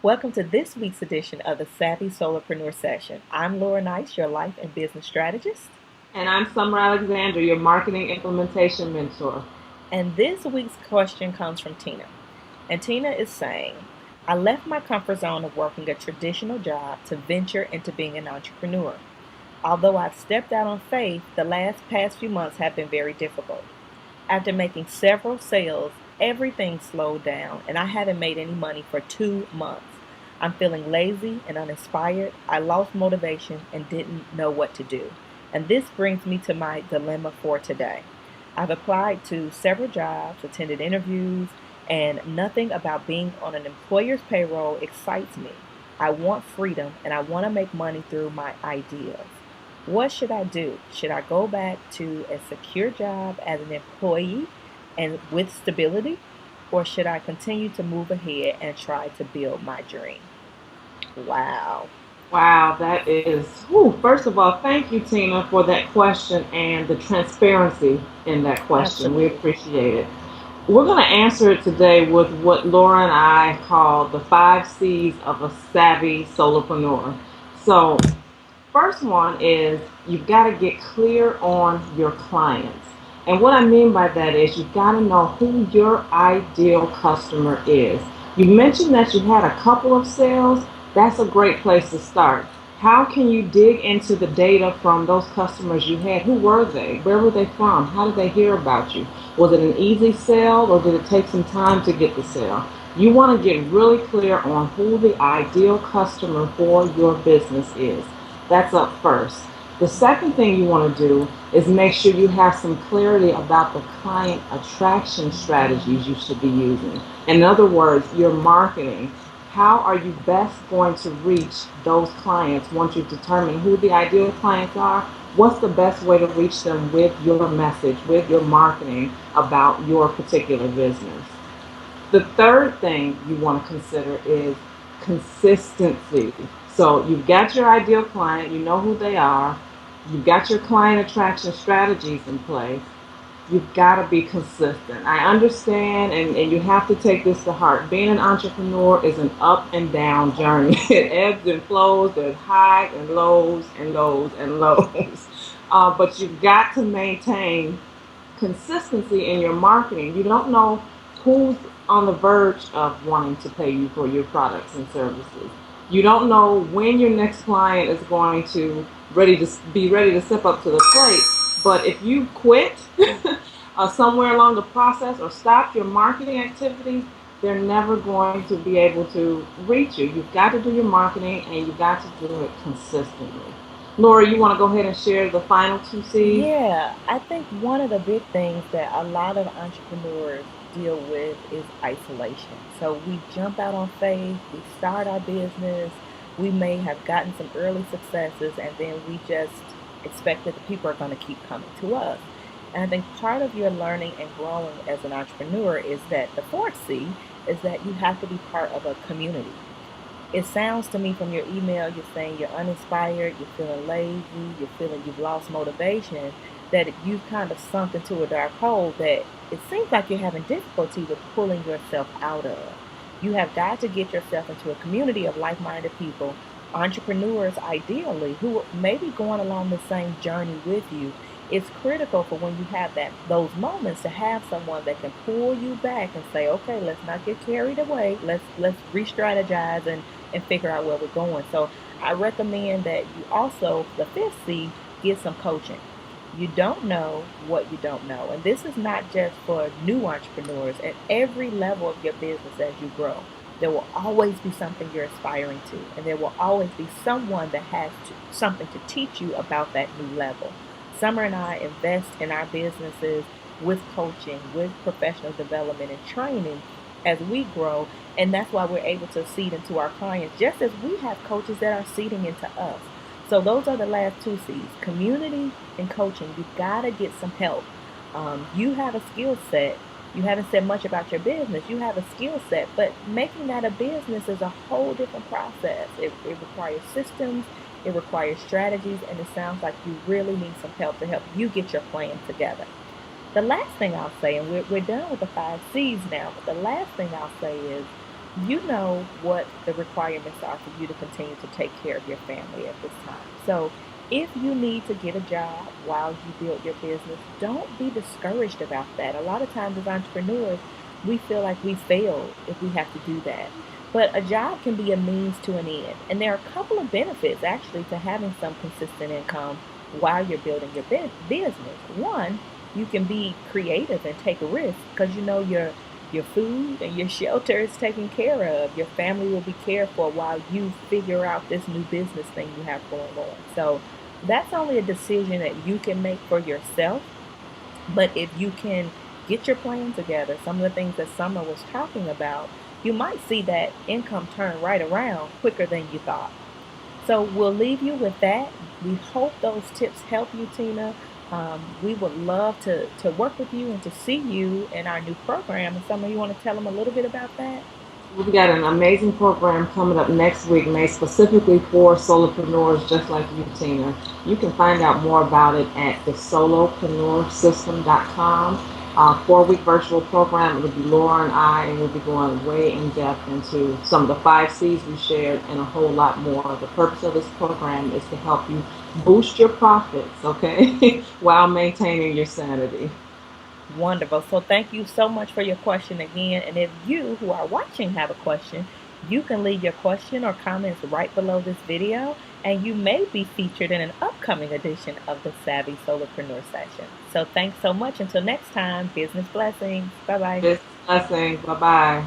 Welcome to this week's edition of the Savvy Solopreneur Session. I'm Laura Nice, your life and business strategist. And I'm Summer Alexander, your marketing implementation mentor. And this week's question comes from Tina. And Tina is saying, I left my comfort zone of working a traditional job to venture into being an entrepreneur. Although I've stepped out on faith, the past few months have been very difficult. After making several sales, everything slowed down and I haven't made any money for 2 months. I'm feeling lazy and uninspired. I lost motivation and didn't know what to do. And this brings me to my dilemma for today. I've applied to several jobs, attended interviews, and nothing about being on an employer's payroll excites me. I want freedom and I want to make money through my ideas. What should I do? Should I go back to a secure job as an employee and with stability? Or should I continue to move ahead and try to build my dream? Wow. Wow, that is, whew, first of all, thank you, Tina, for that question and the transparency in that question. We Absolutely. appreciate it. We're going to answer it today with what Laura and I call the 5 C's of a savvy solopreneur. So, first one is you've got to get clear on your clients. And what I mean by that is you've got to know who your ideal customer is. You mentioned that you had a couple of sales. That's a great place to start. How can you dig into the data from those customers you had? Who were they? Where were they from? How did they hear about you? Was it an easy sale or did it take some time to get the sale? You want to get really clear on who the ideal customer for your business is. That's up first. The second thing you want to do is make sure you have some clarity about the client attraction strategies you should be using. In other words, your marketing. How are you best going to reach those clients once you've determined who the ideal clients are? What's the best way to reach them with your message, with your marketing about your particular business? The third thing you want to consider is consistency. So you've got your ideal client, you know who they are, you've got your client attraction strategies in place. You've got to be consistent. I understand, and you have to take this to heart. Being an entrepreneur is an up and down journey. It ebbs and flows. There's highs and lows and lows and lows. But you've got to maintain consistency in your marketing. You don't know who's on the verge of wanting to pay you for your products and services. You don't know when your next client is going to be ready to step up to the plate. But if you quit somewhere along the process or stop your marketing activities, they're never going to be able to reach you. You've got to do your marketing and you've got to do it consistently. Laura, you want to go ahead and share the final 2 C's? Yeah, I think one of the big things that a lot of entrepreneurs deal with is isolation. So we jump out on faith, we start our business, we may have gotten some early successes, and then we just expect that the people are going to keep coming to us. And I think part of your learning and growing as an entrepreneur is that the fourth C is that you have to be part of a community. It sounds to me from your email, you're saying you're uninspired, you're feeling lazy, you're feeling you've lost motivation, that you've kind of sunk into a dark hole that it seems like you're having difficulty with pulling yourself out of. You have got to get yourself into a community of like minded people, entrepreneurs ideally, who may be going along the same journey with you. It's critical for when you have those moments to have someone that can pull you back and say, okay, let's not get carried away. Let's re-strategize and figure out where we're going. So I recommend that you also, the fifth C, get some coaching. You don't know what you don't know. And this is not just for new entrepreneurs. At every level of your business as you grow, there will always be something you're aspiring to. And there will always be someone that has something to teach you about that new level. Summer and I invest in our businesses with coaching, with professional development and training as we grow. And that's why we're able to seed into our clients, just as we have coaches that are seeding into us. So those are the last 2 C's, community and coaching. You've got to get some help. You have a skill set. You haven't said much about your business. You have a skill set, but making that a business is a whole different process. It requires systems, it requires strategies, and it sounds like you really need some help to help you get your plan together. The last thing I'll say, and we're done with the 5 C's now, but the last thing I'll say is you know what the requirements are for you to continue to take care of your family at this time. So, if you need to get a job while you build your business, don't be discouraged about that. A lot of times, as entrepreneurs, we feel like we failed if we have to do that. But a job can be a means to an end. And there are a couple of benefits actually to having some consistent income while you're building your business. One, you can be creative and take a risk because you know your food and your shelter is taken care of. Your family will be cared for while you figure out this new business thing you have going on. So that's only a decision that you can make for yourself. But if you can get your plan together, some of the things that Summer was talking about, you might see that income turn right around quicker than you thought. So we'll leave you with that. We hope those tips help you, Tina. We would love to work with you and to see you in our new program. And Summer, you want to tell them a little bit about that? We've got an amazing program coming up next week made specifically for solopreneurs just like you, Tina. You can find out more about it at the solopreneursystem.com. 4 week virtual program. It will be Laura and I, and we'll be going way in depth into some of the 5 C's we shared and a whole lot more. The purpose of this program is to help you boost your profits, okay, while maintaining your sanity. Wonderful. So thank you so much for your question again. And if you who are watching have a question, you can leave your question or comments right below this video, and you may be featured in an upcoming edition of the Savvy Solopreneur Session. So thanks so much. Until next time, business blessings. Bye bye. This blessing. Bye bye.